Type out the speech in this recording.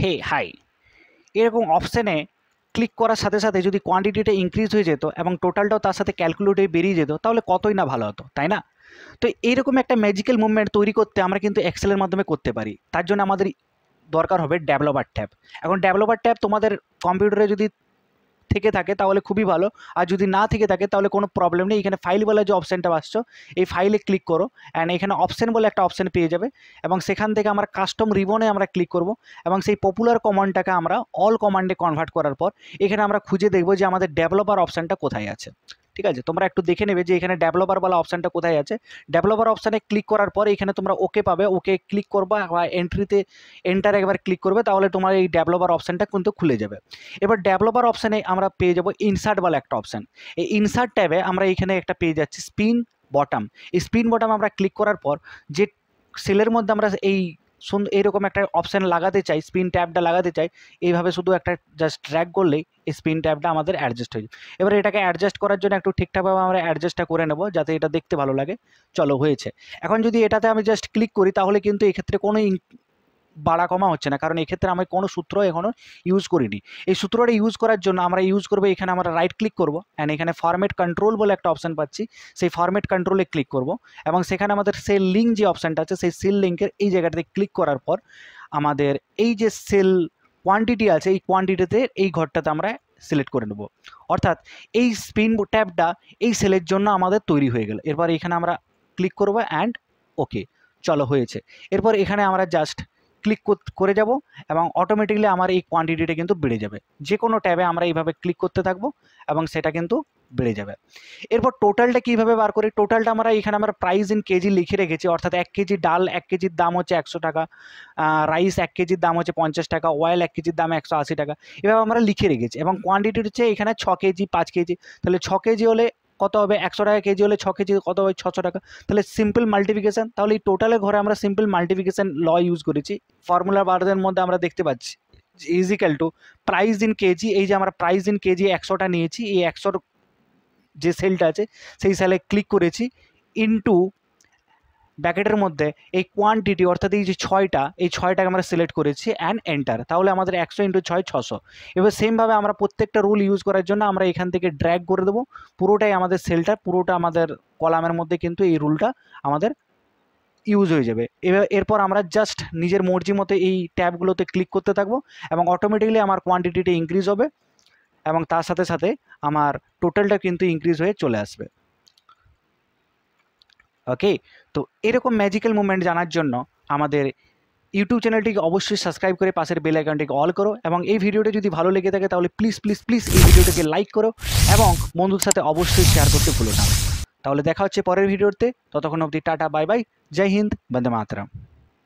হে high, এরকম অপশানে click করার সাথে সাথে যদি কোয়ান্টিটিটা ইনক্রিজ হয়ে যেত এবং টোটালটাও তার সাথে ক্যালকুলেট হয়ে বেরিয়ে যেত, তাহলে কতই না ভালো হতো, তাই না? তো এইরকম একটা ম্যাজিক্যাল মুভমেন্ট তৈরি করতে আমরা কিন্তু এক্সেলের মাধ্যমে করতে পারি। তার জন্য আমাদের দরকার হবে ডেভেলপার ট্যাব। এখন ডেভেলপার ট্যাব তোমাদের কম্পিউটারে যদি থেকে থাকে তাহলে খুবই ভালো, আর যদি না থেকে থাকে তাহলে কোনো প্রবলেম নেই। এখানে ফাইল বলে যে অপশানটা আসছো, এই ফাইলে ক্লিক করো অ্যান্ড এখানে অপশান বলে একটা অপশান পেয়ে যাবে এবং সেখান থেকে আমরা কাস্টম রিবনে আমরা ক্লিক করব এবং সেই পপুলার কমান্ডটাকে আমরা অল কমান্ডে কনভার্ট করার পর এখানে আমরা খুঁজে দেখব যে আমাদের ডেভেলপার অপশানটা কোথায় আছে। ঠিক আছে, তোমরা একটু দেখে নেবে যে এখানে ডেভেলপার বলা অপশানটা কোথায় আছে। ডেভেলপার অপশানে ক্লিক করার পর এখানে তোমরা ওকে পাবে, ওকে ক্লিক করবা বা এন্ট্রিতে এন্টার একবার ক্লিক করবে, তাহলে তোমার এই ডেভেলপার অপশানটা কিন্তু খুলে যাবে। এবার ডেভেলপার অপশানে আমরা পেয়ে যাব ইনসার্ট বলা একটা অপশান। এই ইনসার্ট ট্যাবে আমরা এখানে একটা পেয়ে যাচ্ছি স্পিন বটম। এই স্পিন বটম আমরা ক্লিক করার পর যে সেলের মধ্যে আমরা এইরকম একটা অপশান লাগাতে চাই, স্পিন ট্যাবটা লাগাতে চাই, এইভাবে শুধু একটা জাস্ট ড্র্যাগ করলেই এই স্পিন ট্যাবটা আমাদের অ্যাডজাস্ট হয়ে যাবে। এবার এটাকে অ্যাডজাস্ট করার জন্য একটু ঠিকঠাকভাবে আমরা অ্যাডজাস্টটা করে নেব যাতে এটা দেখতে ভালো লাগে। চলো, হয়েছে। এখন যদি এটাতে আমি জাস্ট ক্লিক করি তাহলে কিন্তু এক্ষেত্রে কোনো বাড়া কমা হচ্ছে না, কারণ এক্ষেত্রে আমি কোনো সূত্র এখনও ইউজ করিনি। এই সূত্রটা ইউজ করার জন্য আমরা ইউজ করবো, এখানে আমরা রাইট ক্লিক করবো অ্যান্ড এখানে ফরম্যাট কন্ট্রোল বলে একটা অপশান পাচ্ছি, সেই ফরম্যাট কন্ট্রোলে ক্লিক করব এবং সেখানে আমাদের সেল লিঙ্ক যে অপশানটা আছে সেই সেল লিঙ্কের এই জায়গাটাতে ক্লিক করার পর আমাদের এই যে সেল কোয়ান্টিটি আছে এই কোয়ান্টিটিতে এই ঘরটাতে আমরা সিলেক্ট করে নেব। অর্থাৎ এই স্পিন ট্যাবটা এই সেলের জন্য আমাদের তৈরি হয়ে গেল। এরপর এখানে আমরা ক্লিক করবো অ্যান্ড ওকে, চলো, হয়েছে। এরপর এখানে আমরা জাস্ট ক্লিক করে যাব এবং অটোমেটিকলি আমার এই কোয়ান্টিটিটা কিন্তু বেড়ে যাবে। যে কোনো ট্যাবে আমরা এইভাবে ক্লিক করতে থাকবো এবং সেটা কিন্তু বেড়ে যাবে। এরপর টোটালটা কীভাবে বার করি? টোটালটা এখানে আমরা প্রাইস ইন কেজি লিখে রেখেছি, অর্থাৎ 1 কেজি ডাল 1 কেজির দাম হচ্ছে 100 টাকা, রাইস 1 কেজির দাম হচ্ছে 50 টাকা, অয়েল 1 কেজির দাম 180 টাকা, এভাবে আমরা লিখে রেখেছি। এবং কোয়ান্টিটি হচ্ছে এখানে 6 কেজি 5 কেজি, তাহলে 6 কেজি হলে কত হবে? 100 টাকা কেজি হলে 6 কেজি কত হবে? 600 টাকা। তাহলে সিম্পল মাল্টিপ্লিকেশন, তাহলে এই টোটালের ঘরে আমরা সিম্পল মাল্টিপ্লিকেশন ল ইউজ করেছি। ফর্মুলা বারদের মধ্যে আমরা দেখতে পাচ্ছি is equal to price in KG. এই যে আমরা প্রাইস ইন কেজি 100টা নিয়েছি, এই 100 যে সেলটা আছে সেই সেলে ক্লিক করেছি, ইনটু ব্র্যাকেটের মধ্যে এই কোয়ান্টিটি অর্থাৎ এই যে 6টা, এই 6টাকে আমরা সিলেক্ট করেছি অ্যান্ড এন্টার, তাহলে আমাদের 100 × 6 600। এবার সেমভাবে আমরা প্রত্যেকটা রুল ইউজ করার জন্য আমরা এখান থেকে ড্র্যাগ করে দেবো পুরোটাই আমাদের সেলটা, পুরোটা আমাদের কলামের মধ্যে কিন্তু এই রুলটা আমাদের ইউজ হয়ে যাবে। এরপর আমরা জাস্ট নিজের মর্জি মতো এই ট্যাবগুলোতে ক্লিক করতে থাকবো এবং অটোমেটিকলি আমার কোয়ান্টিটিটা ইনক্রিজ হবে এবং তার সাথে সাথে আমার টোটালটা কিন্তু ইনক্রিজ হয়ে চলে আসবে। ওকে, তো এরকম ম্যাজিক্যাল মুভমেন্ট জানার জন্য আমাদের ইউটিউব চ্যানেলটিকে অবশ্যই সাবস্ক্রাইব করে পাশের বেল আইকনটিকে অল করো এবং এই ভিডিওটা যদি ভালো লেগে থাকে তাহলে প্লিজ প্লিজ প্লিজ এই ভিডিওটাকে লাইক করো এবং বন্ধুদের সাথে অবশ্যই শেয়ার করতে ভুলো না। তাহলে দেখা হচ্ছে পরের ভিডিওতে, ততক্ষণ অবধি টাটা, বাই বাই, জয় হিন্দ, বন্দে মাতরম।